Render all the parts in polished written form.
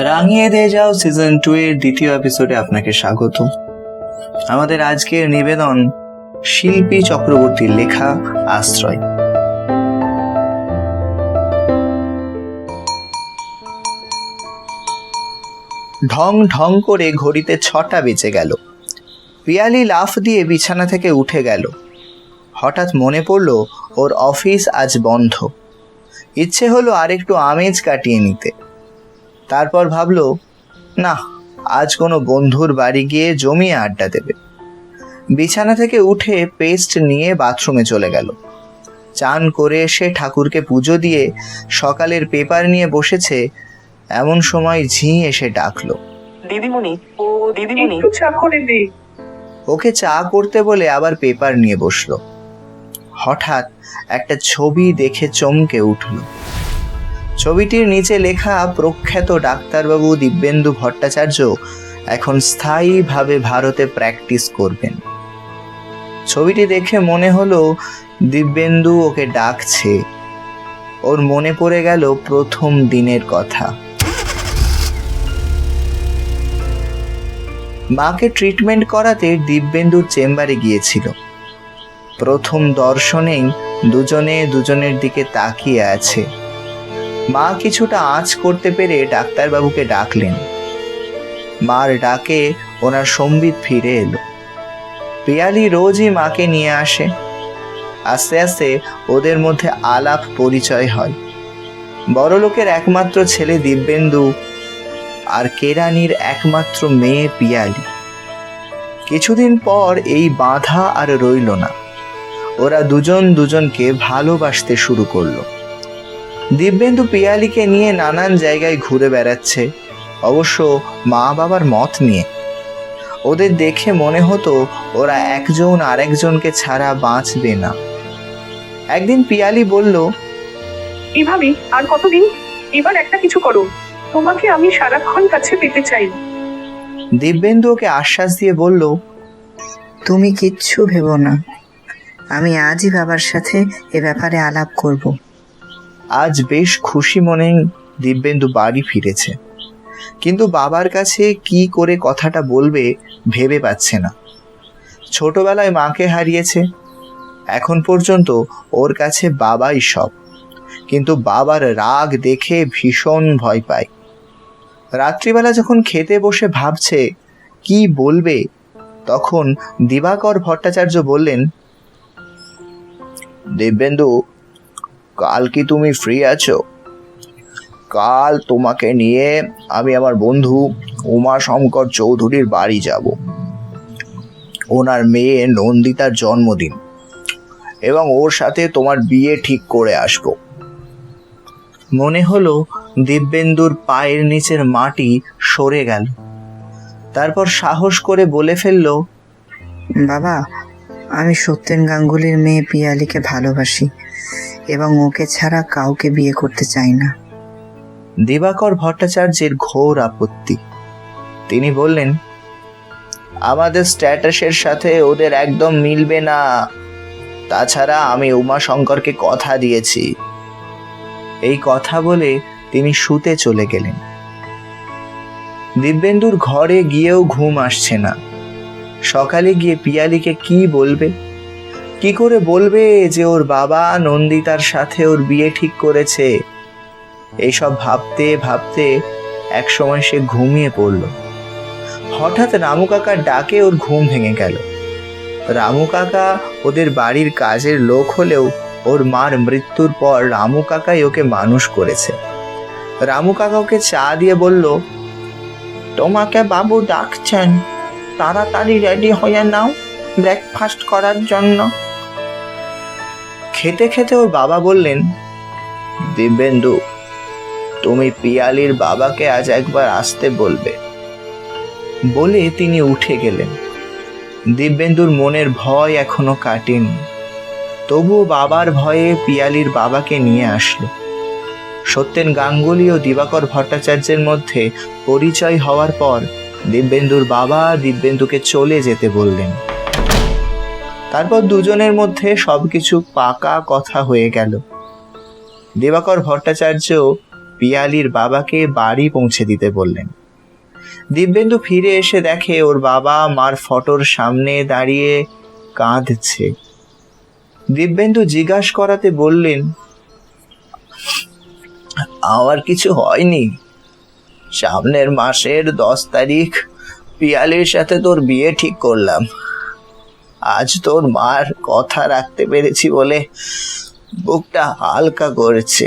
রাঙিয়ে দিয়ে যাও সিজন 2 এর দ্বিতীয় এপিসোডে আপনাকে স্বাগত। আমাদের আজকের নিবেদন শিল্পী চক্রবর্তীর লেখা আশ্রয়। ঢং ঢং করে ঘড়িতে 6টা বেজে গেল। পিয়ালি লাফ দিয়ে বিছানা থেকে উঠে গেল। হঠাৎ মনে পড়ল ওর অফিস আজ বন্ধ। ইচ্ছে হলো আরেকটু আমেজ কাটিয়ে নিতে। তারপর ভাবল, না, আজ কোনো বন্ধুর বাড়ি গিয়ে জমিয়ে আড্ডা দেবে। বিছানা থেকে উঠে পেস্ট নিয়ে বাথরুমে চলে গেল। চান করে এসে ঠাকুরকে পুজো দিয়ে সকালের পেপার নিয়ে বসেছে, এমন সময় ঝি এসে ডাকলো, দিদিমণি, ও দিদিমণি, একটু চা করে দে। ওকে চা করতে বলে আবার পেপার নিয়ে বসলো। হঠাৎ একটা ছবি দেখে চমকে উঠল। ছবিটির নিচে লেখা, প্রখ্যাত ডাক্তারবাবু দিব্যেন্দু ভট্টাচার্য এখন স্থায়ীভাবে ভারতে প্র্যাকটিস করবেন। ছবিটি দেখে মনে হলো দিব্যেন্দু ওকে ডাকছে। ওর মনে পড়ে গেল প্রথম দিনের কথা। মাকে ট্রিটমেন্ট করাতে দিব্যেন্দুর চেম্বারে গিয়েছিল। প্রথম দর্শনেই দুজনে দুজনের দিকে তাকিয়ে আছে। মা কিছুটা আঁচ করতে পেরে ডাক্তারবাবুকে ডাকলেন। মার ডাকে ওনার সম্বিত ফিরে এলো। পিয়ালি রোজই মাকে নিয়ে আসে। আস্তে আস্তে ওদের মধ্যে আলাপ পরিচয় হয়। বড়লোকের একমাত্র ছেলে দিব্যেন্দু আর কেরানির একমাত্র মেয়ে পিয়ালি। কিছুদিন পর এই বাঁধা আর রইল না। ওরা দুজন দুজনকে ভালোবাসতে শুরু করলো। দিব্যেন্দু পিয়ালিকে নিয়ে নানান জায়গায় ঘুরে বেড়াচ্ছে, অবশ্য মা বাবার মত নিয়ে। ওদের দেখে মনে হতো ওরা একজন আরেকজনকে ছাড়া বাঁচবে না। একদিন পিয়ালি বলল, এভাবে আর কতদিন? এবার একটা কিছু করো, তোমাকে আমি সারাক্ষণ কাছে পেতে চাই। দিব্যেন্দু ওকে আশ্বাস দিয়ে বলল, তুমি কিচ্ছু ভেবো না, আমি আজই বাবার সাথে এ ব্যাপারে আলাপ করব। আজ বেশ খুশি মনে দিব্যেন্দু বাড়ি ফিরেছে, কিন্তু বাবার কাছে কি করে কথাটা বলবে ভেবে পাচ্ছে না। ছোটবেলায় মাকে হারিয়েছে, এখন পর্যন্ত ওর কাছে বাবাই সব। কিন্তু বাবার রাগ দেখে ভীষণ ভয় পায়। রাত্রিবেলা যখন খেতে বসে ভাবছে কি বলবে, তখন দিবাকর ভট্টাচার্য বললেন, দিব্যেন্দু, কাল কি তুমি ফ্রি আছো? কাল তোমাকে নিয়ে আমি আমার বন্ধু উমাশঙ্কর চৌধুরীর বাড়ি যাব। ওনার মেয়ে নন্দিতার জন্মদিন, এবং ওর সাথে তোমার বিয়ে ঠিক করে আসবো। মনে হলো দিব্যেন্দুর পায়ের নিচের মাটি সরে গেল। তারপর সাহস করে বলে ফেলল, বাবা, আমি সত্যেন গাঙ্গুলির মেয়ে পিয়ালিকে ভালোবাসি এবং ওকে ছাড়া কাউকে বিয়ে করতে চাই না। দিবাকর ভট্টাচার্যের ঘোর আপত্তি। তিনি বললেন, আমাদের স্ট্যাটাসের সাথে ওদের একদম মিলবে না। তাছাড়া আমি উমাশঙ্করকে কথা দিয়েছি। এই কথা বলে তিনি শুতে চলে গেলেন। দিব্যেন্দুর ঘরে গিয়েও ঘুম আসছে না। সকালে গিয়ে পিয়ালিকে কি বলবে? কি করে বলবে যে ওর বাবা নন্দিতার সাথে ওর বিয়ে ঠিক করেছে? এইসব ভাবতে ভাবতে একসময় সে ঘুমিয়ে পড়ল। হঠাৎ রামু কাকার ডাকে ওর ঘুম ভেঙে গেল। রামু কাকা ওদের বাড়ির কাজের লোক হলেও ওর মার মৃত্যুর পর রামু কাকাই ওকে মানুষ করেছে। রামু কাকা ওকে চা দিয়ে বলল, তোমাকে বাবু ডাকছেন, তাড়াতাড়ি রেডি হয়ে নাও ব্রেকফাস্ট করার জন্য। খেতে খেতে ওর বাবা বললেন, দিব্যেন্দু, তুমি পিয়ালির বাবাকে আজ একবার আসতে বলবে। বলে তিনি উঠে গেলেন। দিব্যেন্দুর মনের ভয় এখনো কাটেনি, তবুও বাবার ভয়ে পিয়ালির বাবাকে নিয়ে আসলো। সত্যেন গাঙ্গুলি ও দিবাকর ভট্টাচার্যের মধ্যে পরিচয় হওয়ার পর দিব্যেন্দুর বাবা দিব্যেন্দুকে চলে যেতে বললেন। তারপর দুজনের মধ্যে সবকিছু পাকা কথা হয়ে গেল। দিবাকর ভট্টাচার্য পিয়ালির বাবাকে বাড়ি পৌঁছে দিতে বললেন। দিব্যেন্দু ফিরে এসে দেখে ওর বাবা মার ফটোর সামনে দাঁড়িয়ে কাঁদছে। দিব্যেন্দু জিজ্ঞাসা করাতে বললেন, আমার কিছু হয়নি। সামনের মাসের 10 তারিখ পিয়ালির সাথে তোর বিয়ে ঠিক করলাম। আজ তোর মার কথা রাখতে পেরেছি বলে বুকটা হালকা করেছে।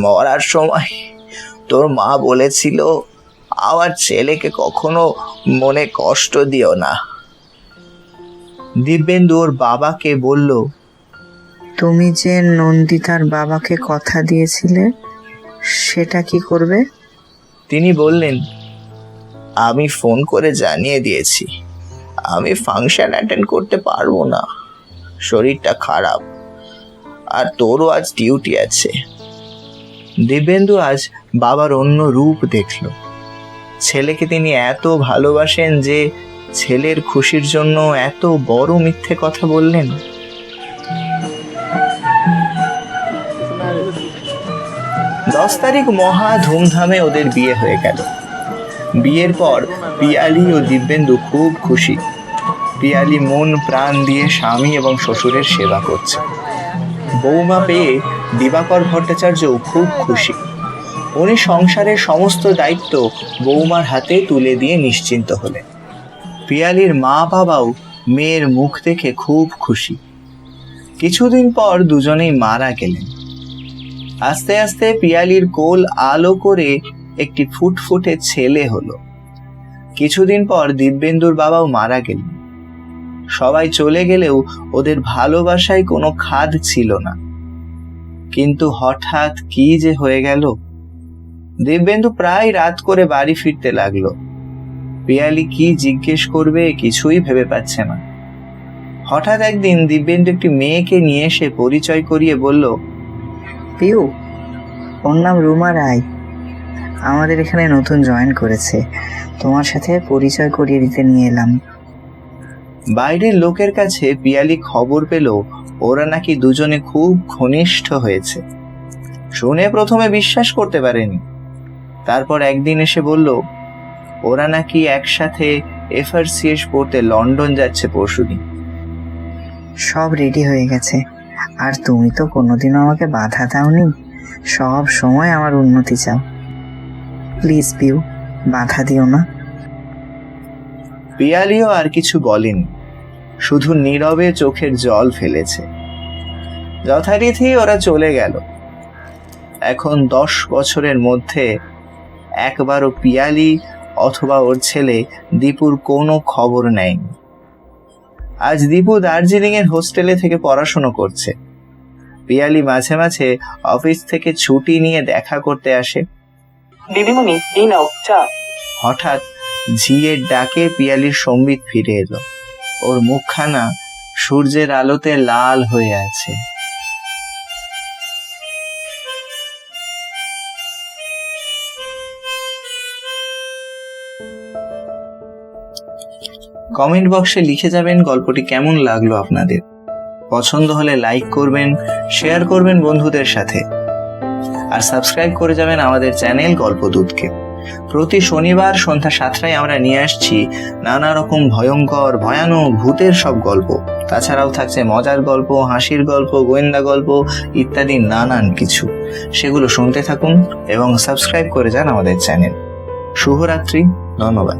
মরার সময় তোর মা বলেছিল, আমার ছেলেকে কখনো মনে কষ্ট দিও না। দিব্যেন্দু ওর বাবাকে বলল, তুমি যে নন্দিতার বাবাকে কথা দিয়েছিলে সেটা কি করবে? তিনি বললেন, আমি ফোন করে জানিয়ে দিয়েছি আমি ফাংশন অ্যাটেন্ড করতে পারবো না, শরীরটা খারাপ, আর তোরও আজ ডিউটি আছে। দিব্যেন্দু আজ বাবার অন্য রূপ দেখল। ছেলেকে তিনি এত ভালোবাসেন যে ছেলের খুশির জন্য এত বড় মিথ্যে কথা বললেন। 10 তারিখ মহা ধুমধামে ওদের বিয়ে হয়ে গেল। বিয়ের পর পিয়ালি ও দিব্যেন্দু খুব খুশি। পিয়ালি মন প্রাণ দিয়ে স্বামী এবং শ্বশুরের সেবা করছে। বৌমা পেয়ে দিবাকর ভট্টাচার্যও খুব খুশি। উনি সংসারের সমস্ত দায়িত্ব বৌমার হাতে তুলে দিয়ে নিশ্চিন্ত হলেন। পিয়ালির মা বাবাও মেয়ের মুখ দেখে খুব খুশি। কিছুদিন পর দুজনেই মারা গেলেন। আস্তে আস্তে পিয়ালির কোল আলো করে একটি ফুটফুটে ছেলে হলো। কিছুদিন পর দিব্যেন্দুর বাবাও মারা গেলেন। সবাই চলে গেলেও ওদের ভালোবাসায় কোনো খাদ ছিল না। কিন্তু হঠাৎ কি যে হয়ে গেল। দিব্যেন্দু প্রায় রাত করে বাড়ি ফিরতে লাগলো। পিয়ালি কি জিজ্ঞেস করবে কিছুই ভেবে পাচ্ছে না। হঠাৎ একদিন দিব্যেন্দু একটি মেয়েকে নিয়ে এসে পরিচয় করিয়ে বলল, পিউ, ওর নাম রুমা রায়, আমাদের এখানে নতুন জয়েন করেছে, তোমার সাথে পরিচয় করিয়ে দিতে নিয়ে এলাম। বাইরের লোকের কাছে পিয়ালি খবর পেল ওরা নাকি দুজনে খুব ঘনিষ্ঠ হয়েছে। শুনে প্রথমে বিশ্বাস করতে পারেনি। তারপর একদিন এসে বলল, ওরা নাকি একসাথে FRCS পড়তে লন্ডন যাচ্ছে পরশুদিন। সব রেডি হয়ে গেছে, আর তুমি তো কোনোদিনও আমাকে বাধা দাওনি, সব সময় আমার উন্নতি চাও। প্লিজ পিউ, বাধা দিও না। পিয়ালিও আর কিছু বলেনি, শুধু নীরবে চোখের জল ফেলেছে। যথারীতি ওরা চলে গেল। এখন 10 বছরের মধ্যে একবারও পিয়ালি অথবা ওর ছেলে দীপুর কোনো খবর নেয়নি। আজ দীপু দার্জিলিং এর হোস্টেলে থেকে পড়াশোনা করছে। পিয়ালি মাঝে মাঝে অফিস থেকে ছুটি নিয়ে দেখা করতে আসে। দিদিমণি, এই নাও চা। হঠাৎ ঝিয়ের ডাকে পিয়ালির সম্বিত ফিরে এলো। ওর মুখখানা সূর্যের আলোতে লাল হয়ে আছে। কমেন্ট বক্সে লিখে যাবেন গল্পটি কেমন লাগলো আপনাদের। পছন্দ হলে লাইক করবেন, শেয়ার করবেন বন্ধুদের সাথে, আর সাবস্ক্রাইব করে যাবেন আমাদের চ্যানেল গল্পদূতকে। প্রতি শনিবার সন্ধ্যা 7টায় আমরা নিয়ে আসছি নানা রকম ভয়ঙ্কর ভয়ানক ভূতের সব গল্প। তাছাড়াও থাকছে মজার গল্প, হাসির গল্প, গোয়েন্দা গল্প ইত্যাদি নানান কিছু। সেগুলো শুনতে থাকুন এবং সাবস্ক্রাইব করে যান আমাদের চ্যানেল। শুভরাত্রি, ধন্যবাদ।